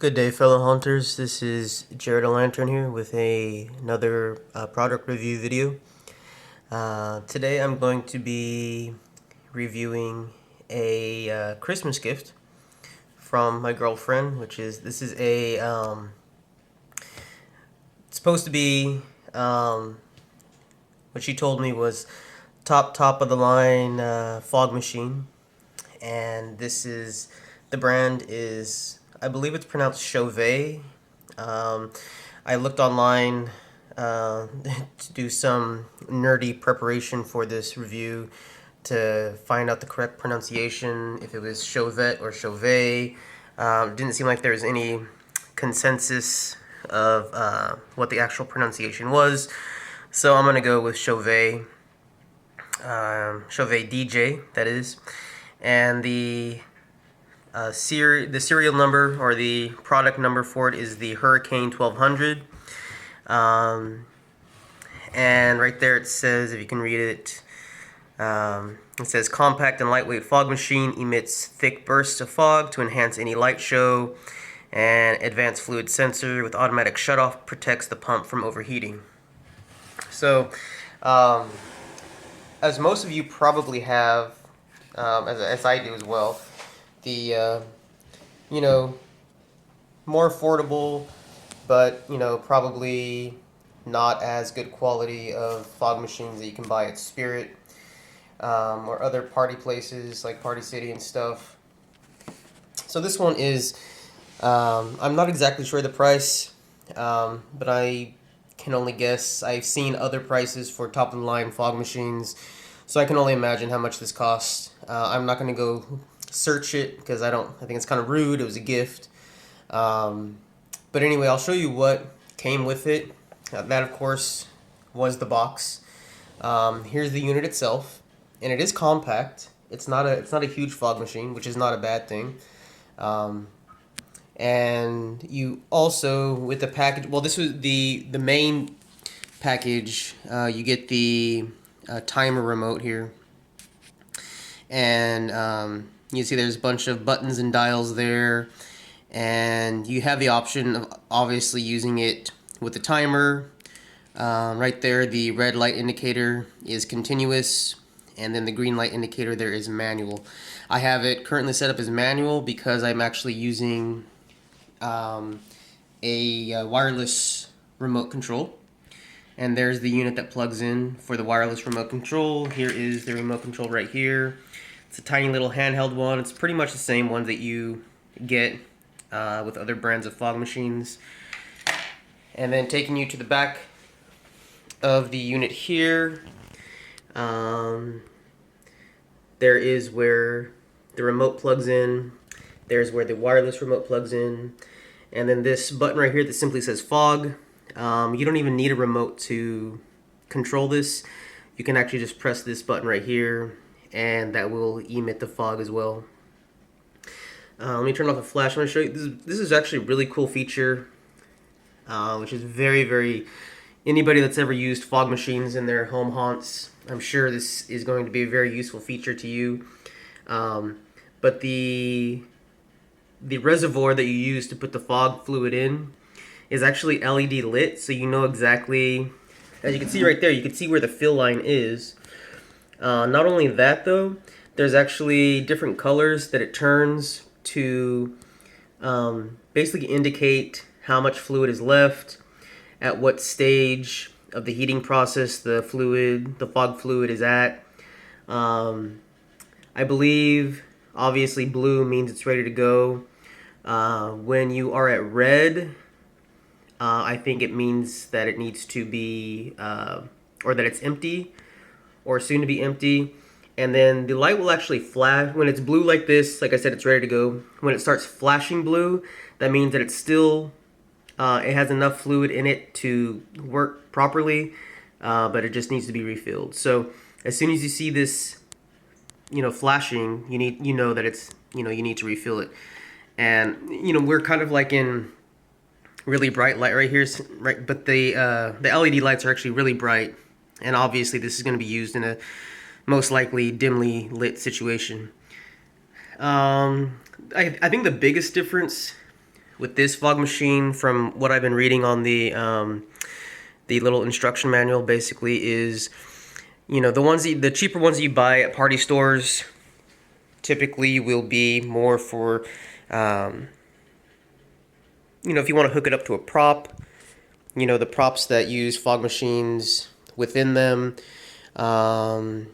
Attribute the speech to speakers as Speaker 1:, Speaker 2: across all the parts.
Speaker 1: Good day, fellow hunters. This is Jared a Lantern here with another product review video. Today I'm going to be reviewing a Christmas gift from my girlfriend, this is it's supposed to be, what she told me was top of the line fog machine, and the brand is, I believe it's pronounced Chauvet. Um, I looked online to do some nerdy preparation for this review to find out the correct pronunciation, if it was Chauvet or Chauvet. It didn't seem like there was any consensus of what the actual pronunciation was, so I'm going to go with Chauvet, Chauvet DJ, that is. And the serial number, or the product number for it, is the Hurricane 1200. And right there it says, if you can read it, it says compact and lightweight fog machine, emits thick bursts of fog to enhance any light show, and advanced fluid sensor with automatic shutoff protects the pump from overheating. So, as most of you probably have, as I do as well, the more affordable, but probably not as good quality of fog machines that you can buy at Spirit, or other party places like Party City and stuff. So this one is, I'm not exactly sure the price, but I can only guess. I've seen other prices for top of the line fog machines, so I can only imagine how much this costs. I'm not going to go search it because I think it's kind of rude. It was a gift. But anyway, I'll show you what came with it. That, of course, was the box. Here's the unit itself, and it is compact. It's not a huge fog machine, which is not a bad thing. And you also, with the package, well, this was the main package. You get the timer remote here, and you see there's a bunch of buttons and dials there, and you have the option of obviously using it with the timer. Right there, the red light indicator is continuous, and then the green light indicator there is manual. I have it currently set up as manual because I'm actually using a wireless remote control. And there's the unit that plugs in for the wireless remote control. Here is the remote control right here. It's a tiny little handheld one. It's pretty much the same one that you get with other brands of fog machines. And then taking you to the back of the unit here, there is where the remote plugs in. There's where the wireless remote plugs in. And then this button right here that simply says fog. You don't even need a remote to control this. You can actually just press this button right here, and that will emit the fog as well. Let me turn off the flash. I'm going to show you. This is actually a really cool feature, which is very, anybody that's ever used fog machines in their home haunts, I'm sure this is going to be a very useful feature to you. But the reservoir that you use to put the fog fluid in is actually LED lit, so you know exactly, as you can see right there, you can see where the fill line is. Not only that though, there's actually different colors that it turns to basically indicate how much fluid is left, at what stage of the heating process the fog fluid is at. I believe obviously blue means it's ready to go. When you are at red, I think it means that it needs to be, or that it's empty, or soon to be empty. And then the light will actually flash. When it's blue like this, like I said, it's ready to go. When it starts flashing blue, that means that it's still, it has enough fluid in it to work properly, but it just needs to be refilled. So as soon as you see this, flashing, you know that it's, you need to refill it. And we're kind of like in really bright light right here, right? But the LED lights are actually really bright, and obviously this is going to be used in a most likely dimly lit situation. I think the biggest difference with this fog machine, from what I've been reading on the little instruction manual, basically is, you know, the cheaper ones that you buy at party stores typically will be more for, you know, if you want to hook it up to a prop, you know, the props that use fog machines within them, or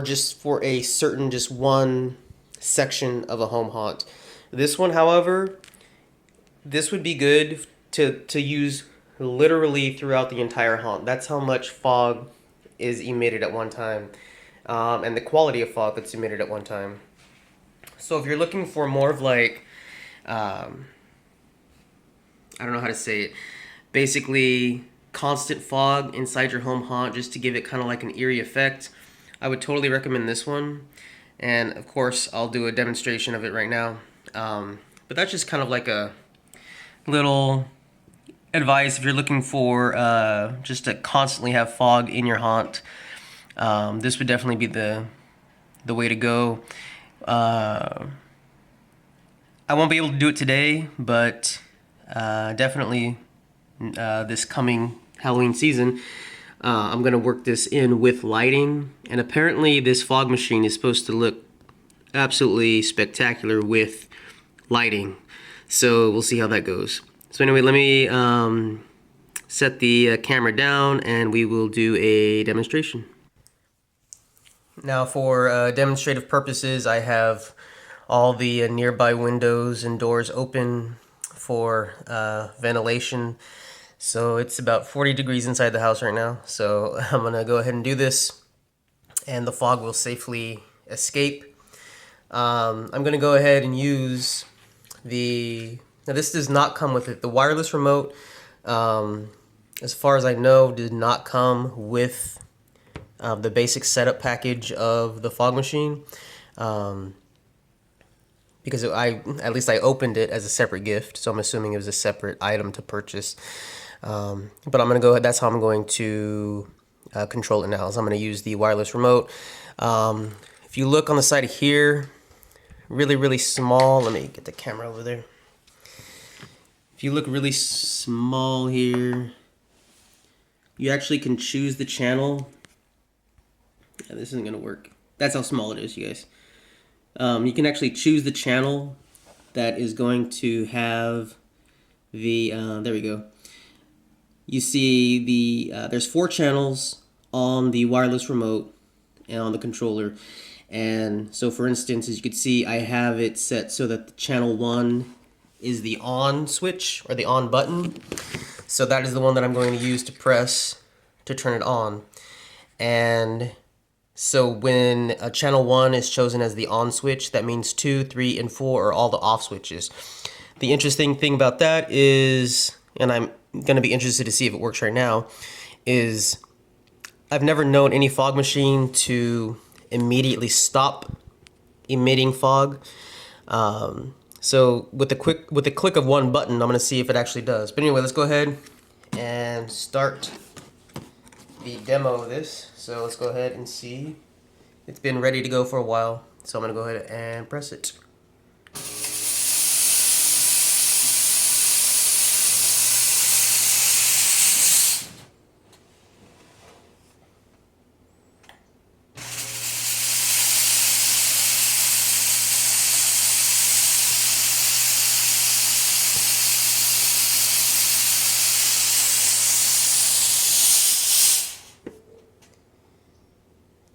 Speaker 1: just for a certain, just one section of a home haunt. This one, however, this would be good to use literally throughout the entire haunt. That's how much fog is emitted at one time, and the quality of fog that's emitted at one time. So if you're looking for more of like, I don't know how to say it, basically constant fog inside your home haunt just to give it kind of like an eerie effect, I would totally recommend this one. And of course, I'll do a demonstration of it right now. But that's just kind of like a little advice if you're looking for just to constantly have fog in your haunt. This would definitely be the way to go. I won't be able to do it today, but definitely this coming Halloween season, I'm going to work this in with lighting. And apparently this fog machine is supposed to look absolutely spectacular with lighting. So we'll see how that goes. So anyway, let me set the camera down and we will do a demonstration. Now for demonstrative purposes, I have all the nearby windows and doors open for ventilation. So it's about 40 degrees inside the house right now. So I'm gonna go ahead and do this and the fog will safely escape. I'm gonna go ahead and use now this does not come with it. The wireless remote, as far as I know, did not come with the basic setup package of the fog machine. Because at least I opened it as a separate gift, so I'm assuming it was a separate item to purchase. But I'm gonna go ahead, that's how I'm going to control it now, is I'm gonna use the wireless remote. If you look on the side of here, really small, let me get the camera over there. If you look really small here, you actually can choose the channel. Yeah, this isn't gonna work. That's how small it is, you guys. You can actually choose the channel that is going to have the, there we go. You see there's 4 channels on the wireless remote and on the controller. And so for instance, as you can see, I have it set so that the channel 1 is the on switch, or the on button. So that is the one that I'm going to use to press to turn it on. And so when channel 1 is chosen as the on switch, that means 2, 3, and 4 are all the off switches. The interesting thing about that is, and I'm going to be interested to see if it works right now, is I've never known any fog machine to immediately stop emitting fog. So with the click of one button, I'm going to see if it actually does. But anyway, let's go ahead and start the demo of this. So let's go ahead and see. It's been ready to go for a while, so I'm going to go ahead and press it.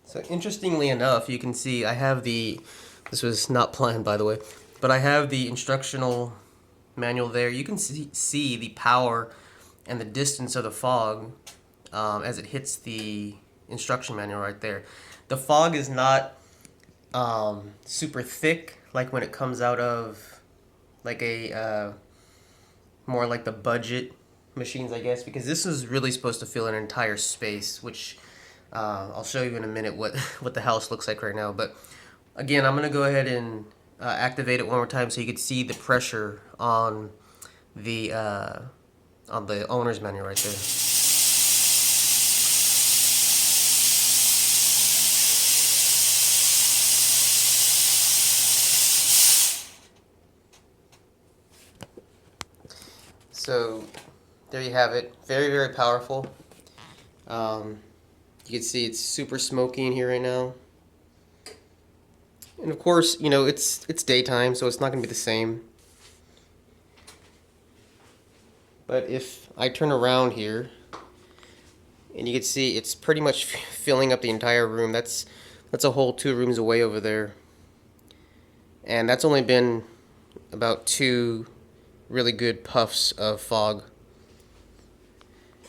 Speaker 1: So interestingly enough, you can see I have this was not planned by the way, but I have the instructional manual there. You can see the power and the distance of the fog as it hits the instruction manual right there. The fog is not super thick like when it comes out of like a more like the budget machines, I guess, because this is really supposed to fill an entire space, which I'll show you in a minute what the house looks like right now. But again, I'm gonna go ahead and activate it one more time so you can see the pressure on the owner's manual right there. So there you have it. Very, very powerful. You can see it's super smoky in here right now. And of course, you know, it's daytime, so it's not going to be the same. But if I turn around here, and you can see it's pretty much filling up the entire room. That's a whole 2 rooms away over there. And that's only been about 2 really good puffs of fog.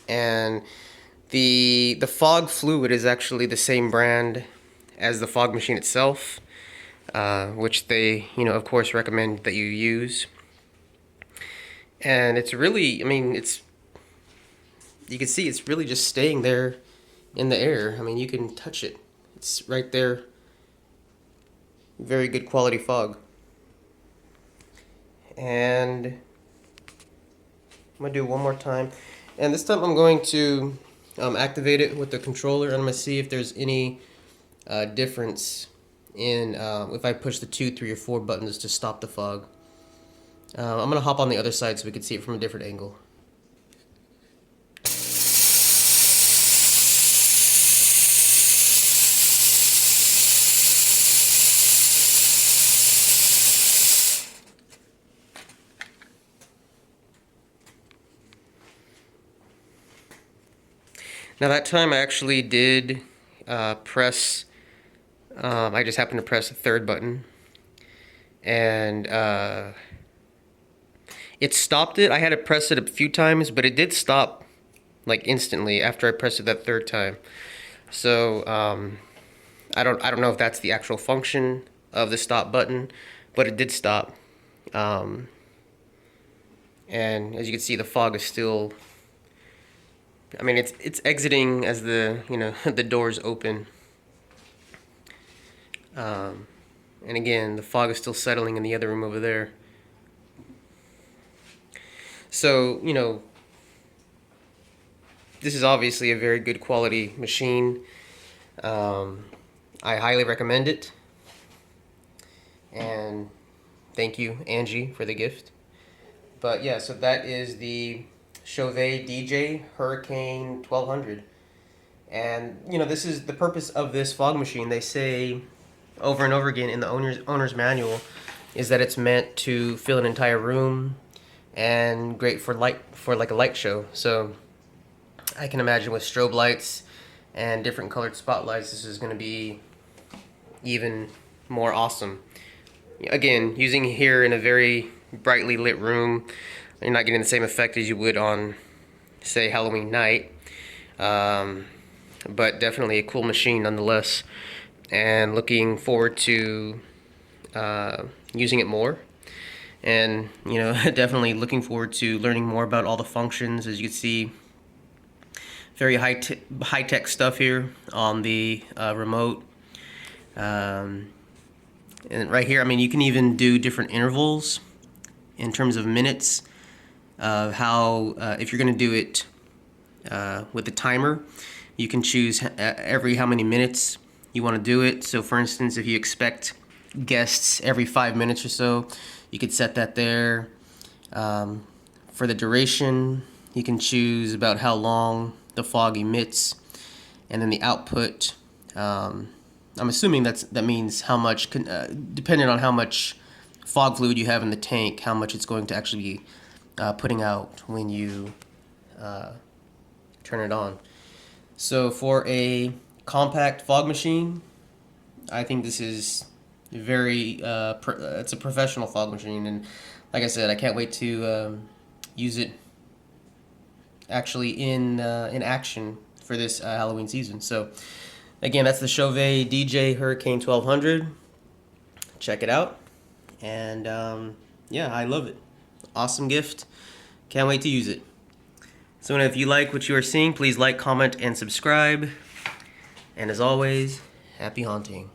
Speaker 1: And the fog fluid is actually the same brand as the fog machine itself, which they, you know, of course recommend that you use. And it's really, I mean, you can see it's really just staying there in the air. I mean, you can touch it. It's right there. Very good quality fog. And I'm going to do it one more time. And this time I'm going to activate it with the controller. And I'm going to see if there's any difference in if I push the 2, 3, or 4 buttons to stop the fog. I'm going to hop on the other side so we can see it from a different angle. Now that time I actually did press, I just happened to press the 3rd button, and it stopped it. I had to press it a few times, but it did stop like instantly after I pressed it that 3rd time. So I don't know if that's the actual function of the stop button, but it did stop. And as you can see, the fog is still, I mean, it's exiting as the, you know, the doors open. And again, the fog is still settling in the other room over there. So, you know, this is obviously a very good quality machine. I highly recommend it. And thank you, Angie, for the gift. But yeah, so that is the Chauvet DJ Hurricane 1200. And, you know, this is the purpose of this fog machine. They say over and over again in the owner's manual is that it's meant to fill an entire room and great for like a light show. So I can imagine with strobe lights and different colored spotlights, this is going to be even more awesome. Again, using it here in a very brightly lit room, you're not getting the same effect as you would on, say, Halloween night. But definitely a cool machine nonetheless, and looking forward to using it more. And, you know, definitely looking forward to learning more about all the functions. As you can see, very high-tech stuff here on the remote. And right here, I mean, you can even do different intervals in terms of minutes of how, if you're going to do it with the timer, you can choose every how many minutes you want to do it. So for instance, if you expect guests every 5 minutes or so, you could set that there. For the duration, you can choose about how long the fog emits, and then the output. I'm assuming that means how much, depending on how much fog fluid you have in the tank, how much it's going to actually be putting out when you turn it on. So for a compact fog machine, I think this is very, it's a professional fog machine, and like I said, I can't wait to use it actually in action for this Halloween season. So again, that's the Chauvet DJ Hurricane 1200. Check it out, and yeah, I love it. Awesome gift. Can't wait to use it. So if you like what you are seeing, please like, comment, and subscribe. And as always, happy haunting.